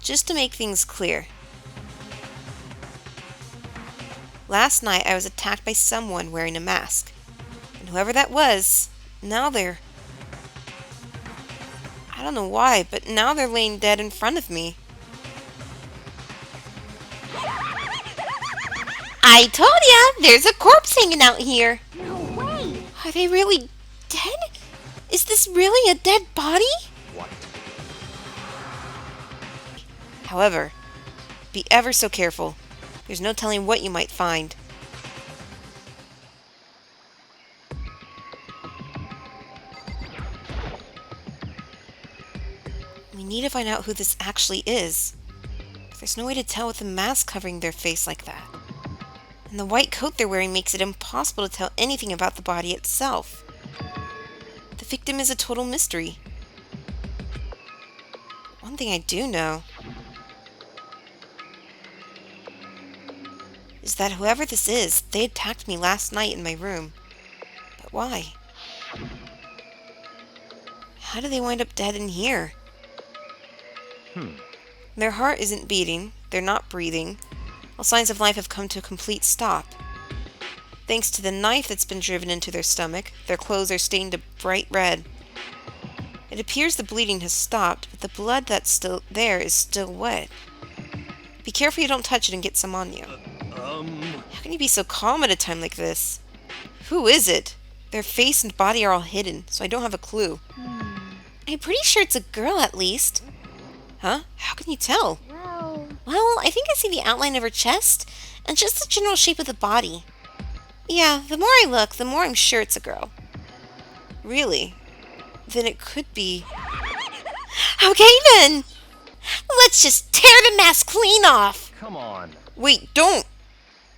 Just to make things clear, last night I was attacked by someone wearing a mask. And whoever that was, now they're... I don't know why, but now they're laying dead in front of me. I told ya! There's a corpse hanging out here! No way! Are they really dead? Is this really a dead body? What? However, be ever so careful. There's no telling what you might find. We need to find out who this actually is. There's no way to tell with the mask covering their face like that. And the white coat they're wearing makes it impossible to tell anything about the body itself. The victim is a total mystery. One thing I do know is that whoever this is, they attacked me last night in my room. But why? How do they wind up dead in here? Their heart isn't beating, they're not breathing. All signs of life have come to a complete stop. Thanks to the knife that's been driven into their stomach, their clothes are stained a bright red. It appears the bleeding has stopped, but the blood that's still there is still wet. Be careful you don't touch it and get some on you. How can you be so calm at a time like this? Who is it? Their face and body are all hidden, so I don't have a clue. I'm pretty sure it's a girl at least. Huh? How can you tell? Well, I think I see the outline of her chest, and just the general shape of the body. Yeah, the more I look, the more I'm sure it's a girl. Really? Then it could be... Okay then! Let's just tear the mask clean off! Come on. Wait, don't!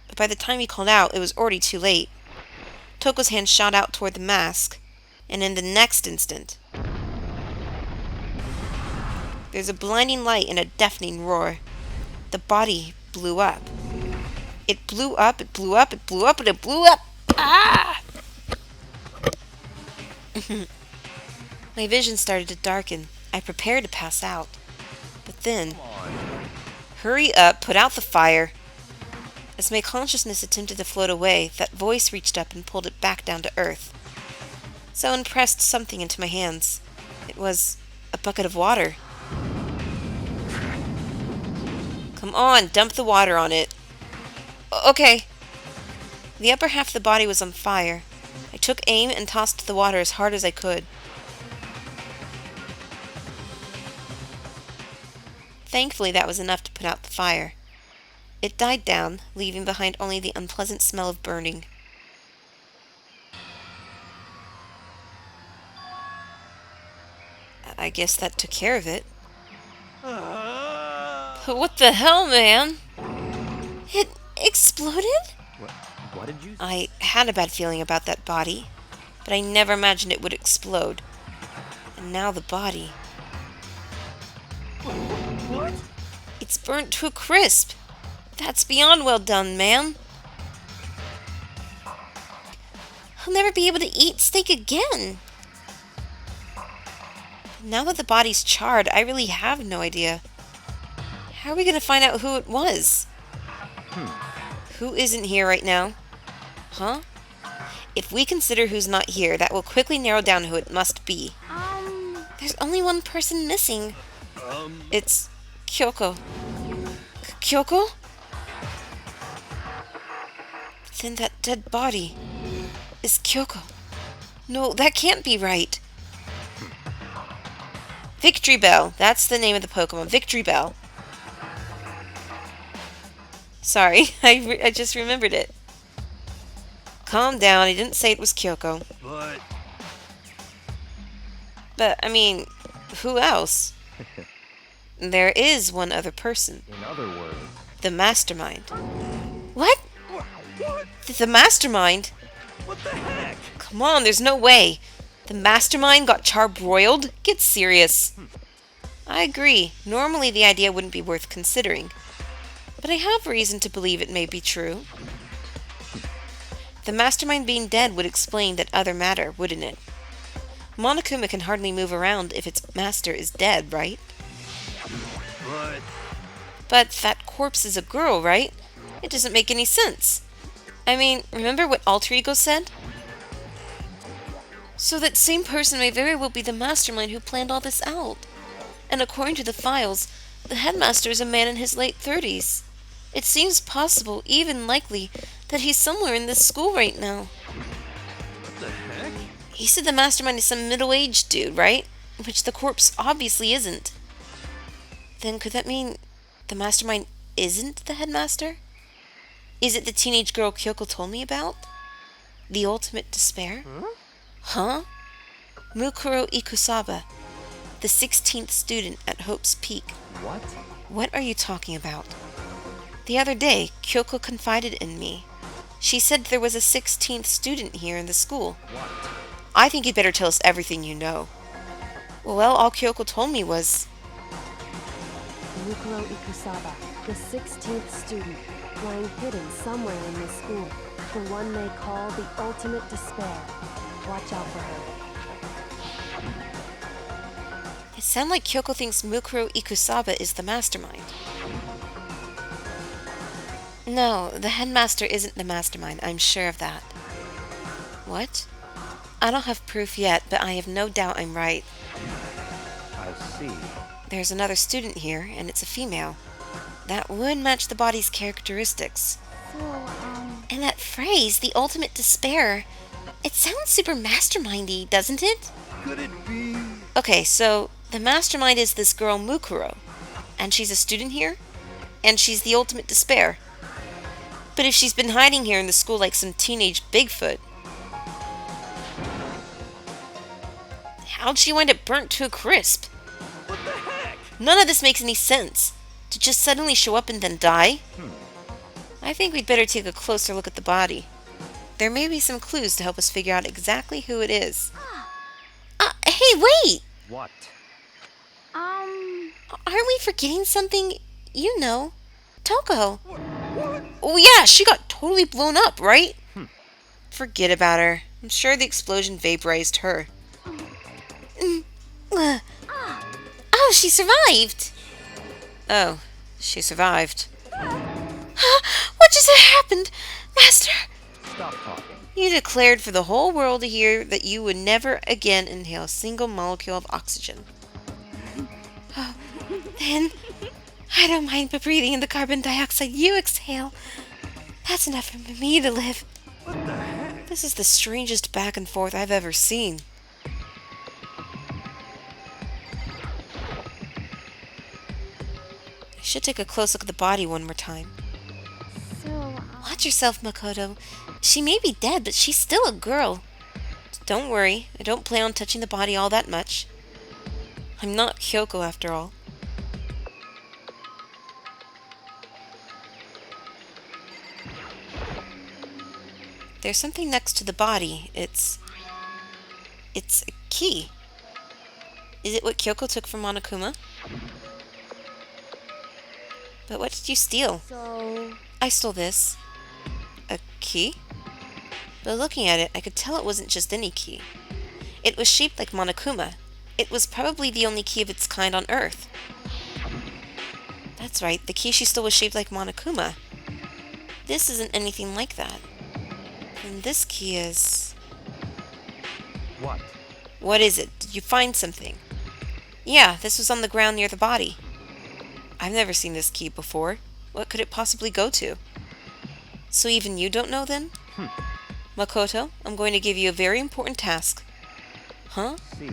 But by the time he called out, it was already too late. Toko's hand shot out toward the mask, and in the next instant... There's a blinding light and a deafening roar. The body blew up. It blew up, it blew up, it blew up, and it blew up! Ah! My vision started to darken. I prepared to pass out. But then... Hurry up, put out the fire! As my consciousness attempted to float away, that voice reached up and pulled it back down to earth. Someone pressed something into my hands. It was a bucket of water. Come on, dump the water on it. Okay. The upper half of the body was on fire. I took aim and tossed the water as hard as I could. Thankfully, that was enough to put out the fire. It died down, leaving behind only the unpleasant smell of burning. I guess that took care of it. What the hell, man? It exploded? What did you say? I had a bad feeling about that body, but I never imagined it would explode. And now the body. What? It's burnt to a crisp. That's beyond well done, man. I'll never be able to eat steak again. Now that the body's charred, I really have no idea. How are we going to find out who it was? Who isn't here right now? Huh? If we consider who's not here, that will quickly narrow down who it must be. There's only one person missing. It's Kyoko. Kyoko? Then that dead body is Kyoko. No, that can't be right. Victory Bell. That's the name of the Pokemon. Victory Bell. Sorry, I just remembered it. Calm down, I didn't say it was Kyoko. But, I mean, who else? There is one other person. In other words... The Mastermind. What? What? The Mastermind? What the heck? Come on, there's no way. The Mastermind got charbroiled? Get serious. I agree. Normally the idea wouldn't be worth considering. But I have reason to believe it may be true. The mastermind being dead would explain that other matter, wouldn't it? Monokuma can hardly move around if its master is dead, right? But But that corpse is a girl, right? It doesn't make any sense. I mean, remember what Alter Ego said? So that same person may very well be the mastermind who planned all this out. And according to the files, the headmaster is a man in his late 30s. It seems possible, even likely, that he's somewhere in this school right now. what the heck? He said the mastermind is some middle-aged dude, right? Which the corpse obviously isn't. Then could that mean the mastermind isn't the headmaster? Is it the teenage girl Kyoko told me about? The ultimate despair? Huh? Mukuro Ikusaba, the 16th student at Hope's Peak. What? What are you talking about? The other day, Kyoko confided in me. She said there was a 16th student here in the school. What? I think you'd better tell us everything you know. Well, all Kyoko told me was... Mukuro Ikusaba, the 16th student, lying hidden somewhere in this school. The one they call the ultimate despair. Watch out for her. It sounds like Kyoko thinks Mukuro Ikusaba is the mastermind. No, the headmaster isn't the mastermind, I'm sure of that. What? I don't have proof yet, but I have no doubt I'm right. I see. There's another student here, and it's a female. That would match the body's characteristics. And that phrase, the ultimate despair, it sounds super mastermindy, doesn't it? Could it be? Okay, so the mastermind is this girl Mukuro, and she's a student here, and she's the ultimate despair. But if she's been hiding here in the school like some teenage Bigfoot, how'd she wind up burnt to a crisp? What the heck? None of this makes any sense. To just suddenly show up and then die? I think we'd better take a closer look at the body. There may be some clues to help us figure out exactly who it is. Hey, wait! What? Aren't we forgetting something? You know, Toko. What? Oh yeah, she got totally blown up, right? Forget about her. I'm sure the explosion vaporized her. Oh, she survived! Oh, she survived. What just happened, Master? Stop talking. You declared for the whole world to hear that you would never again inhale a single molecule of oxygen. Oh, then I don't mind but breathing in the carbon dioxide you exhale. That's enough for me to live. What the heck? This is the strangest back and forth I've ever seen. I should take a close look at the body one more time. Watch yourself, Makoto. She may be dead, but she's still a girl. Don't worry, I don't plan on touching the body all that much. I'm not Kyoko after all. There's something next to the body. It's a key. Is it what Kyoko took from Monokuma? But what did you steal? So, I stole this. A key? But looking at it, I could tell it wasn't just any key. It was shaped like Monokuma. It was probably the only key of its kind on Earth. That's right, the key she stole was shaped like Monokuma. This isn't anything like that. And this key is... What? What is it? Did you find something? Yeah, this was on the ground near the body. I've never seen this key before. What could it possibly go to? So even you don't know then? Makoto, I'm going to give you a very important task. Huh? See.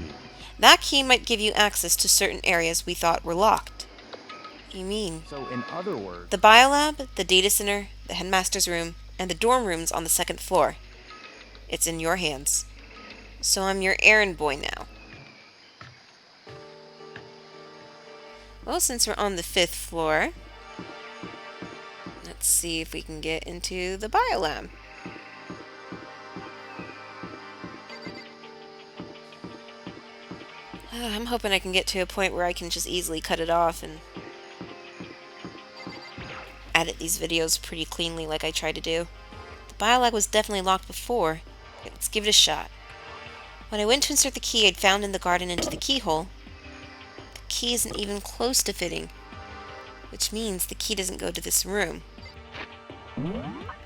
That key might give you access to certain areas we thought were locked. You mean? So in other words, The biolab, the data center, the headmaster's room, and the dorm rooms on the second floor. It's in your hands. So I'm your errand boy now. Well, since we're on the 5th floor, let's see if we can get into the biolab. I'm hoping I can get to a point where I can just easily cut it off and edit these videos pretty cleanly like I try to do. The biolog was definitely locked before. Let's give it a shot. When I went to insert the key I'd found in the garden into the keyhole, the key isn't even close to fitting, which means the key doesn't go to this room.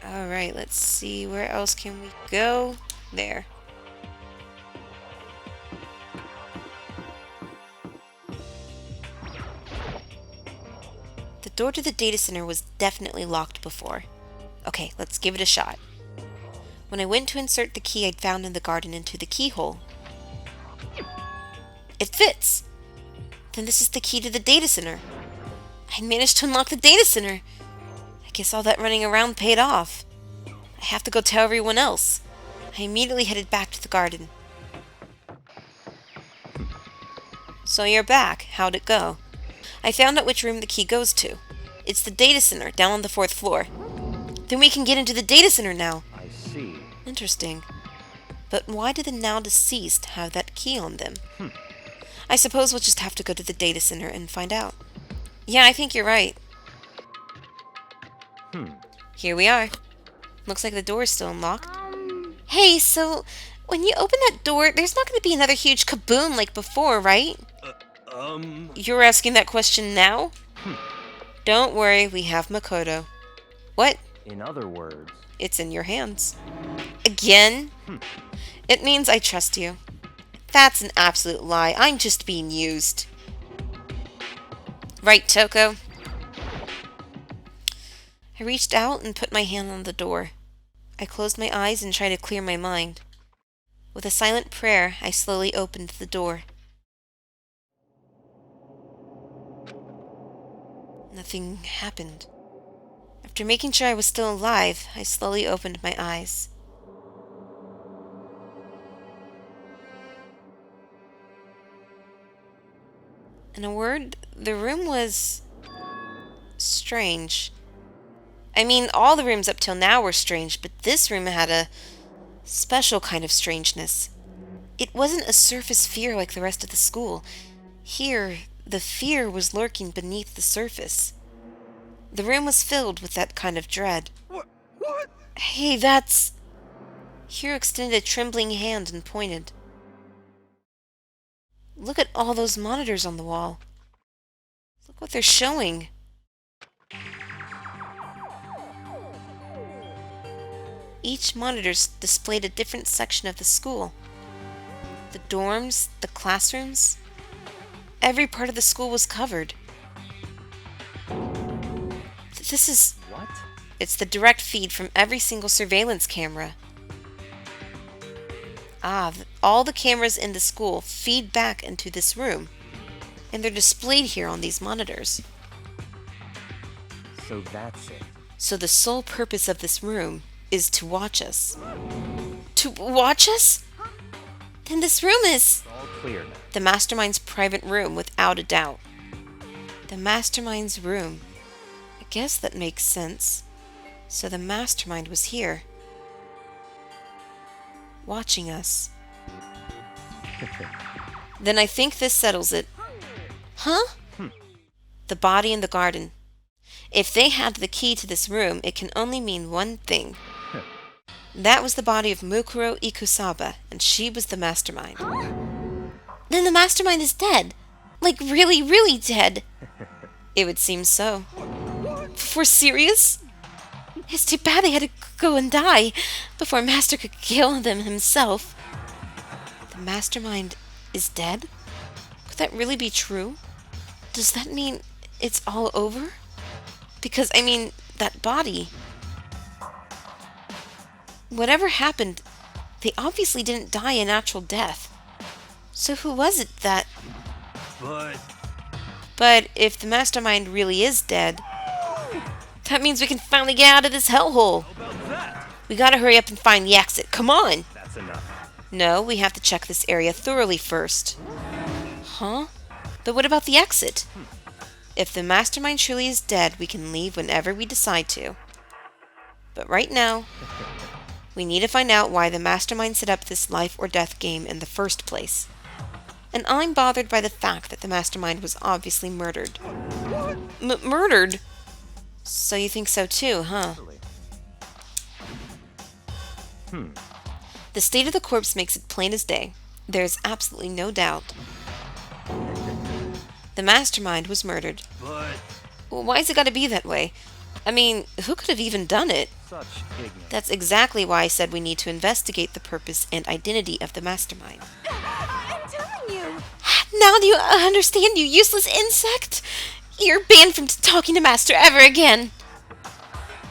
Alright, let's see, where else can we go? There. The door to the data center was definitely locked before. Okay, let's give it a shot. When I went to insert the key I'd found in the garden into the keyhole, it fits! Then this is the key to the data center. I managed to unlock the data center! I guess all that running around paid off. I have to go tell everyone else. I immediately headed back to the garden. So you're back. How'd it go? I found out which room the key goes to. It's the data center, down on the 4th floor. Then we can get into the data center now. I see. Interesting. But why do the now deceased have that key on them? I suppose we'll just have to go to the data center and find out. Yeah, I think you're right. Here we are. Looks like the door is still unlocked. Hey, so when you open that door, there's not going to be another huge kaboom like before, right? You're asking that question now? Don't worry, we have Makoto. What? In other words, It's in your hands. Again? It means I trust you. That's an absolute lie. I'm just being used. Right, Toko? I reached out and put my hand on the door. I closed my eyes and tried to clear my mind. With a silent prayer, I slowly opened the door. Nothing happened. After making sure I was still alive, I slowly opened my eyes. In a word, the room was strange. I mean, all the rooms up till now were strange, but this room had a special kind of strangeness. It wasn't a surface fear like the rest of the school. Here, the fear was lurking beneath the surface. The room was filled with that kind of dread. What? Hey, that's... Hiro extended a trembling hand and pointed. Look at all those monitors on the wall. Look what they're showing. Each monitor displayed a different section of the school. The dorms, the classrooms. Every part of the school was covered. This is... What? It's the direct feed from every single surveillance camera. All the cameras in the school feed back into this room, and they're displayed here on these monitors. So that's it. So the sole purpose of this room is to watch us. To watch us? Then this room is... It's all clear now. The Mastermind's private room, without a doubt. The Mastermind's room. I guess that makes sense. So the Mastermind was here. Watching us. Then I think this settles it. Huh? The body in the garden. If they had the key to this room, it can only mean one thing. That was the body of Mukuro Ikusaba, and she was the Mastermind. Then the Mastermind is dead. Like really, really dead. It would seem so. For serious? It's too bad they had to go and die before Master could kill them himself. The Mastermind is dead? Could that really be true? Does that mean it's all over? Because, I mean, that body... Whatever happened, they obviously didn't die a natural death. So who was it that... But if the Mastermind really is dead, that means we can finally get out of this hellhole. How about that? We gotta hurry up and find the exit. Come on! That's enough. No, we have to check this area thoroughly first. Huh? But what about the exit? If the Mastermind truly is dead, we can leave whenever we decide to. But right now, we need to find out why the Mastermind set up this life or death game in the first place. And I'm bothered by the fact that the Mastermind was obviously murdered. Murdered? So you think so too, huh? The state of the corpse makes it plain as day. There is absolutely no doubt. The mastermind was murdered. But Well, why's it gotta be that way? I mean, who could have even done it? such ignorance. That's exactly why I said we need to investigate the purpose and identity of the mastermind. I'm telling you. Now do you understand, you useless insect? You're banned from talking to Master ever again.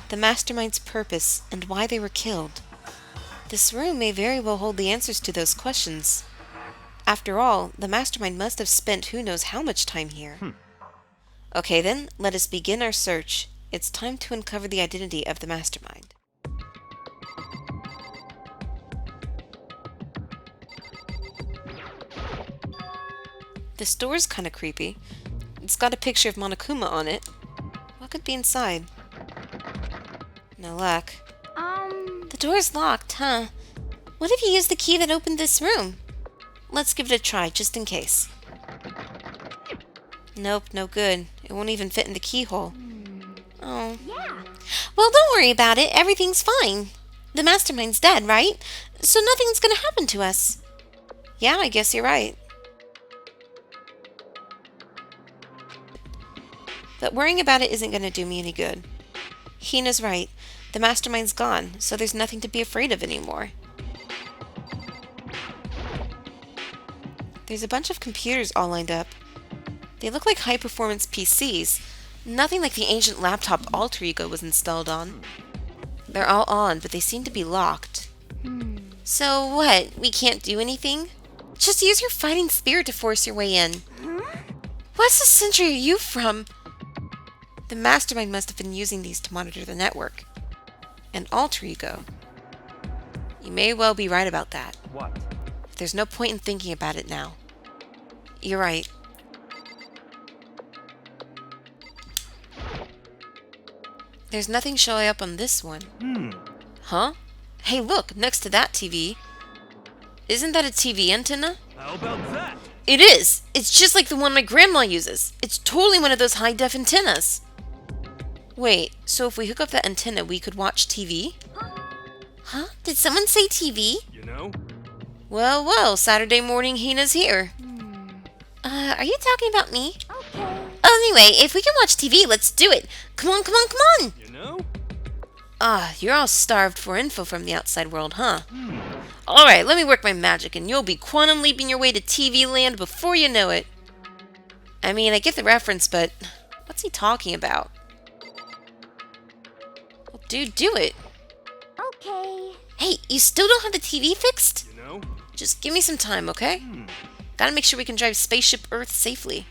The mastermind's purpose and why they were killed. This room may very well hold the answers to those questions. After all, the mastermind must have spent who knows how much time here. Okay then, let us begin our search. It's time to uncover the identity of the mastermind. This door's kinda creepy. It's got a picture of Monokuma on it. What could be inside? No luck. The door's locked, huh? What if you used the key that opened this room? Let's give it a try, just in case. Nope, no good. It won't even fit in the keyhole. Oh. Yeah. Well, don't worry about it. Everything's fine. The mastermind's dead, right? So nothing's gonna happen to us. Yeah, I guess you're right. But worrying about it isn't gonna do me any good. Hina's right. The mastermind's gone, so there's nothing to be afraid of anymore. There's a bunch of computers all lined up. They look like high-performance PCs. Nothing like the ancient laptop Alter Ego was installed on. They're all on, but they seem to be locked. So what? We can't do anything? Just use your fighting spirit to force your way in. What century are you from? The mastermind must have been using these to monitor the network. An alter ego. You may well be right about that. What? There's no point in thinking about it now. You're right. There's nothing showing up on this one. Huh? Hey, look, next to that TV. Isn't that a TV antenna? How about that? It is! It's just like the one my grandma uses. It's totally one of those high-def antennas. Wait, so if we hook up that antenna, we could watch TV? Huh? Did someone say TV? You know? Well, well, Saturday morning Hina's here. Are you talking about me? Okay. Anyway, if we can watch TV, let's do it. Come on, come on, come on! You know? You're all starved for info from the outside world, huh? Alright, let me work my magic and you'll be quantum leaping your way to TV land before you know it. I mean, I get the reference, but what's he talking about? Well, dude, do it. Okay. Hey, you still don't have the TV fixed? You know? Just give me some time, okay? Gotta make sure we can drive Spaceship Earth safely.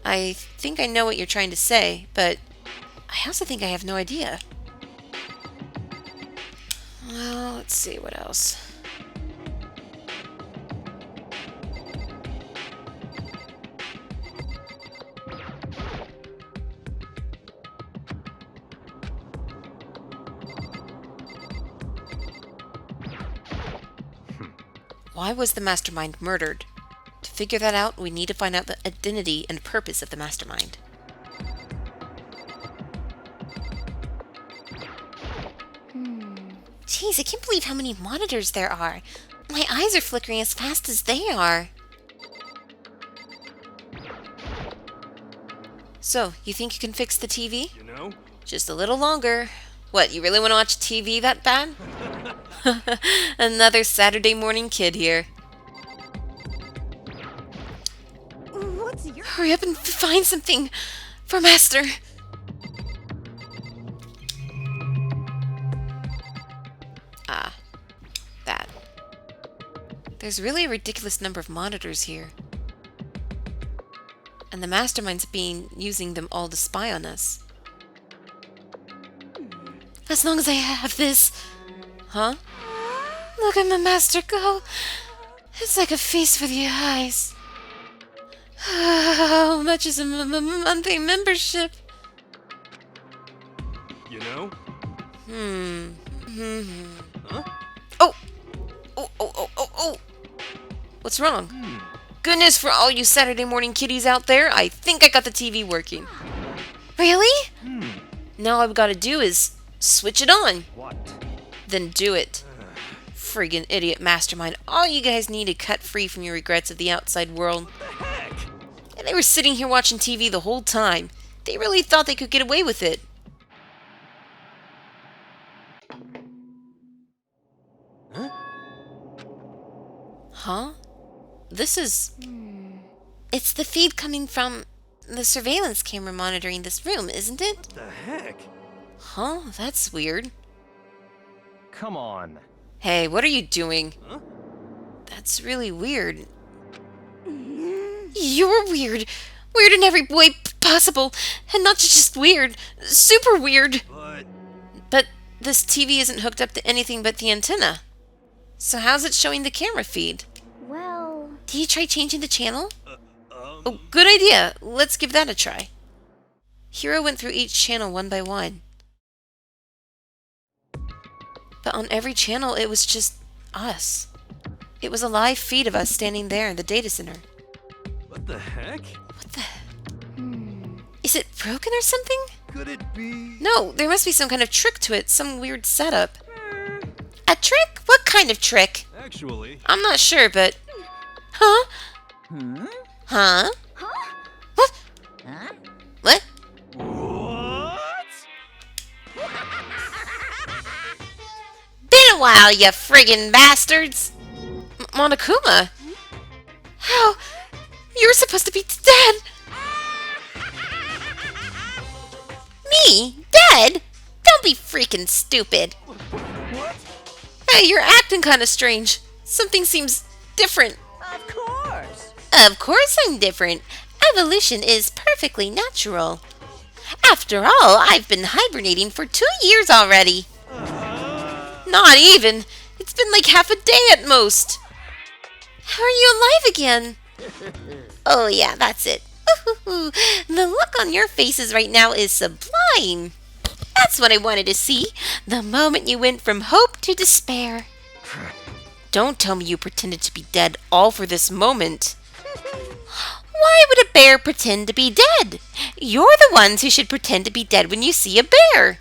I think I know what you're trying to say, but I also think I have no idea. Well, let's see, what else? Why was the mastermind murdered? To figure that out, we need to find out the identity and purpose of the mastermind. Jeez, I can't believe how many monitors there are. My eyes are flickering as fast as they are. So, you think you can fix the TV? You know? Just a little longer. What, you really want to watch TV that bad? Another Saturday morning kid here. What's your... Hurry up and find something for Master. That. There's really a ridiculous number of monitors here. And the mastermind's using them all to spy on us. As long as I have this. Huh? Look at my master go. It's like a feast for the eyes. How much is a monthly membership? You know? Huh? Oh! What's wrong? Good news for all you Saturday morning kiddies out there. I think I got the TV working. Really? Now all I've got to do is switch it on. What? Then do it. Friggin' idiot mastermind. All you guys need to cut free from your regrets of the outside world. What the heck? And they were sitting here watching TV the whole time. They really thought they could get away with it. Huh? Huh? This is... It's the feed coming from the surveillance camera monitoring this room, isn't it? What the heck? Huh? That's weird. Come on. Hey, what are you doing? Huh? That's really weird. You're weird. Weird in every way possible. And not just weird. Super weird. But this TV isn't hooked up to anything but the antenna. So how's it showing the camera feed? Well, Did you try changing the channel? Oh, good idea. Let's give that a try. Hiro went through each channel one by one. But on every channel, it was just us. It was a live feed of us standing there in the data center. What the heck? What the... Is it broken or something? Could it be? No, there must be some kind of trick to it. Some weird setup. A trick? What kind of trick? Actually. I'm not sure, but... Huh? Huh? What? What? What? Been a while, you friggin' bastards! Monokuma? How? You were supposed to be dead! Me? Dead? Don't be freaking stupid! What? Hey, you're acting kinda strange. Something seems different. Of course. Of course I'm different. Evolution is perfectly natural. After all, I've been hibernating for 2 years already. Not even. It's been like half a day at most. How are you alive again? Oh yeah, that's it. The look on your faces right now is sublime. That's what I wanted to see. The moment you went from hope to despair. Don't tell me you pretended to be dead all for this moment. Why would a bear pretend to be dead? You're the ones who should pretend to be dead when you see a bear.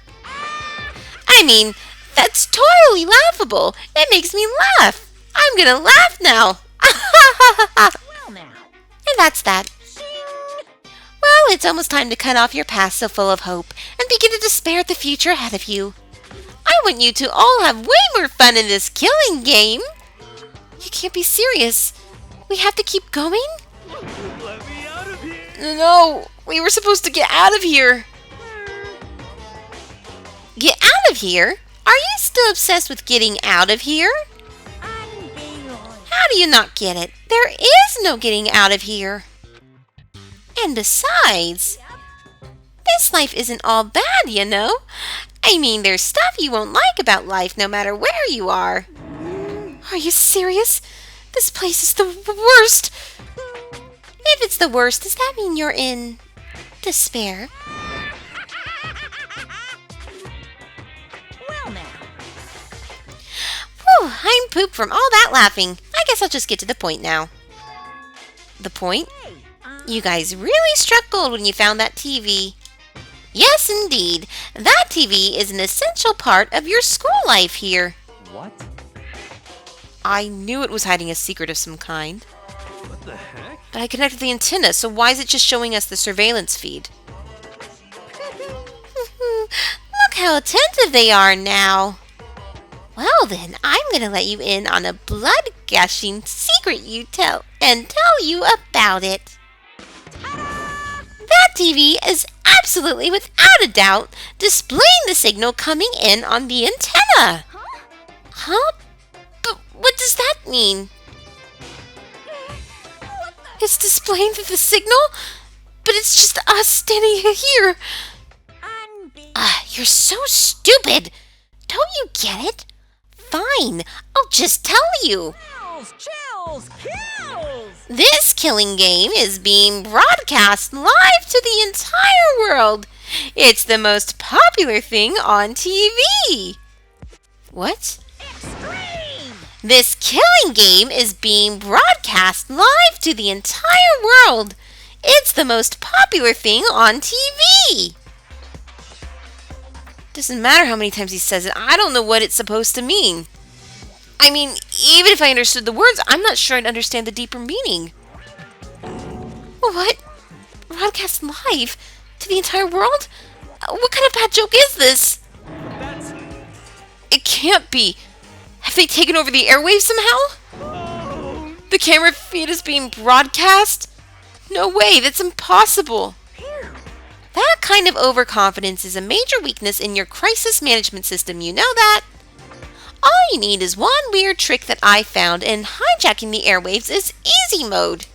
I mean, that's totally laughable. It makes me laugh. I'm gonna laugh now. Well now. And that's that. Well, it's almost time to cut off your past so full of hope and begin to despair at the future ahead of you. I want you to all have way more fun in this killing game. You can't be serious. We have to keep going? Let me out of here. No, we were supposed to get out of here. Get out of here? Are you still obsessed with getting out of here? How do you not get it? There is no getting out of here. And besides, this life isn't all bad, you know? I mean, there's stuff you won't like about life no matter where you are. Are you serious? This place is the worst. If it's the worst, does that mean you're in despair? Well now. Whew, I'm pooped from all that laughing. I guess I'll just get to the point now. The point? You guys really struck gold when you found that TV. Yes, indeed. That TV is an essential part of your school life here. What? I knew it was hiding a secret of some kind. What the heck? But I connected the antenna, so why is it just showing us the surveillance feed? Look how attentive they are now. Well then, I'm gonna let you in on a blood-gushing secret tell you about it. That TV is absolutely, without a doubt, displaying the signal coming in on the antenna. Huh? But what does that mean? It's displaying the signal? But it's just us standing here. You're so stupid. Don't you get it? Fine, I'll just tell you. Chills, kills! This killing game is being broadcast live to the entire world. It's the most popular thing on TV. What? Extreme! This killing game is being broadcast live to the entire world. It's the most popular thing on TV. Doesn't matter how many times he says it, I don't know what it's supposed to mean. I mean, even if I understood the words, I'm not sure I'd understand the deeper meaning. What? Broadcast live? To the entire world? What kind of bad joke is this? That's... It can't be. Have they taken over the airwaves somehow? Oh, The camera feed is being broadcast? No way, that's impossible. That kind of overconfidence is a major weakness in your crisis management system, you know that? All you need is one weird trick that I found, and hijacking the airwaves is easy mode.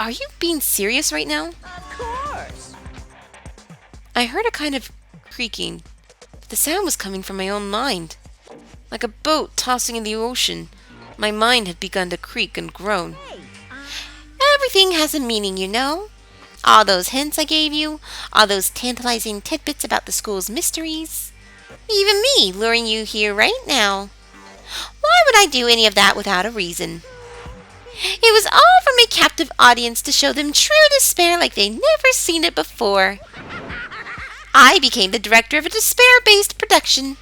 Are you being serious right now? Of course. I heard a kind of creaking, but the sound was coming from my own mind. Like a boat tossing in the ocean, my mind had begun to creak and groan. Hey, Everything has a meaning, you know. All those hints I gave you, all those tantalizing tidbits about the school's mysteries. Even me luring you here right now. Why would I do any of that without a reason? It was all for my captive audience to show them true despair like they'd never seen it before. I became the director of a despair-based production.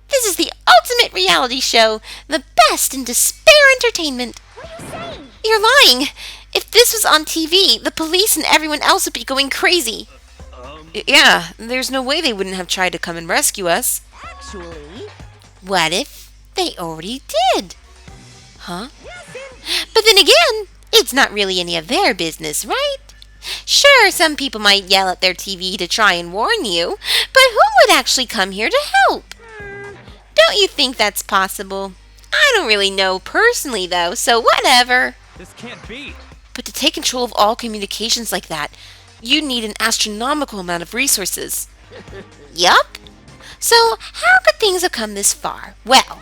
This is the ultimate reality show, the best in despair entertainment. what are you saying? You're lying. If this was on TV, the police and everyone else would be going crazy. Yeah, there's no way they wouldn't have tried to come and rescue us. Actually, What if they already did? Huh? But then again, it's not really any of their business, right? Sure, some people might yell at their TV to try and warn you, but who would actually come here to help? Don't you think that's possible? I don't really know personally, though, so whatever. this can't be. But to take control of all communications like that, you need an astronomical amount of resources. Yup. So, how could things have come this far? Well,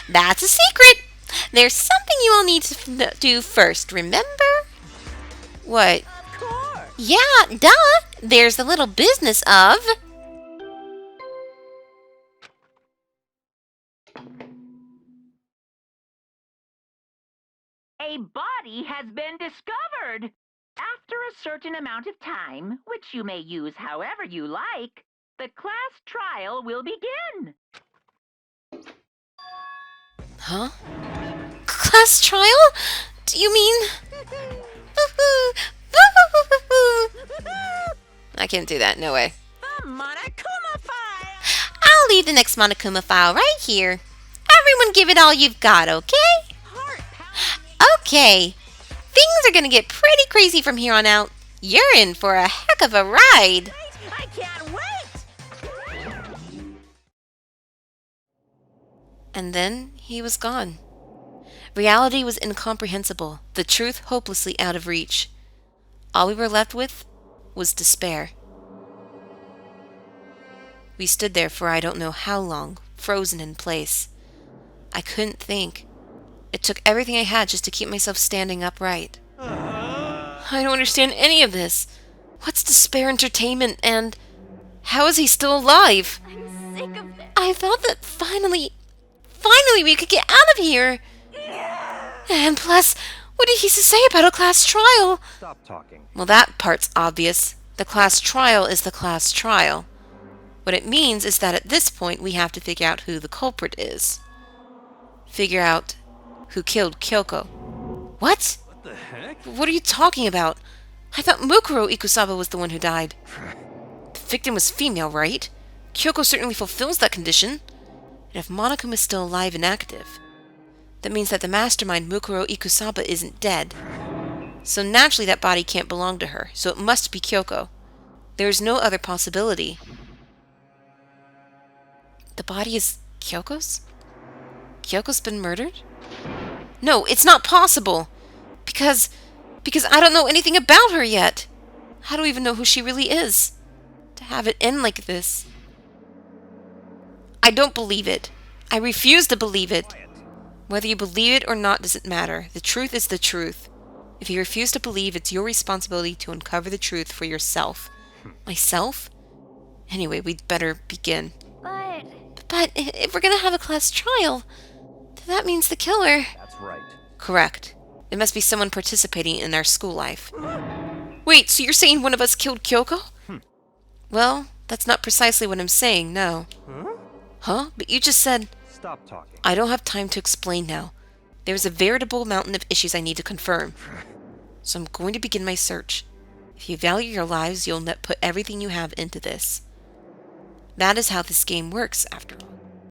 that's a secret. There's something you all need to do first, remember? What? of course. Yeah, duh. There's the little business of... A body has been discovered. After a certain amount of time, which you may use however you like, the class trial will begin. Huh? Class trial? Do you mean... I can't do that, no way. The Monokuma file. I'll leave the next Monokuma file right here. Everyone give it all you've got, okay? Heart pound. Okay. Things are gonna get pretty crazy from here on out. You're in for a heck of a ride. I can't wait. And then he was gone. Reality was incomprehensible, the truth hopelessly out of reach. All we were left with was despair. We stood there for I don't know how long, frozen in place. I couldn't think. It took everything I had just to keep myself standing upright. I don't understand any of this. What's despair entertainment, and how is he still alive? I'm sick of this. I thought that finally we could get out of here. And plus, what did he say about a class trial? Stop talking. Well, that part's obvious. The class trial is the class trial. What it means is that at this point we have to figure out who the culprit is. Figure out who killed Kyoko. What? What the heck? What are you talking about? I thought Mukuro Ikusaba was the one who died. The victim was female, right? Kyoko certainly fulfills that condition. And if Monokuma is still alive and active, that means that the mastermind Mukuro Ikusaba isn't dead. So naturally that body can't belong to her, so it must be Kyoko. There is no other possibility. The body is Kyoko's? Kyoko's been murdered? No, it's not possible! Because I don't know anything about her yet! How do I even know who she really is? To have it end like this... I don't believe it. I refuse to believe it. Whether you believe it or not doesn't matter. The truth is the truth. If you refuse to believe, it's your responsibility to uncover the truth for yourself. Myself? Anyway, we'd better begin. But if we're gonna have a class trial, then that means the killer... That's right. Correct. It must be someone participating in our school life. Wait, so you're saying one of us killed Kyoko? Well, that's not precisely what I'm saying, no. Huh? But you just said... Stop talking. I don't have time to explain now. There's a veritable mountain of issues I need to confirm. So I'm going to begin my search. If you value your lives, you'll put everything you have into this. That is how this game works, after all.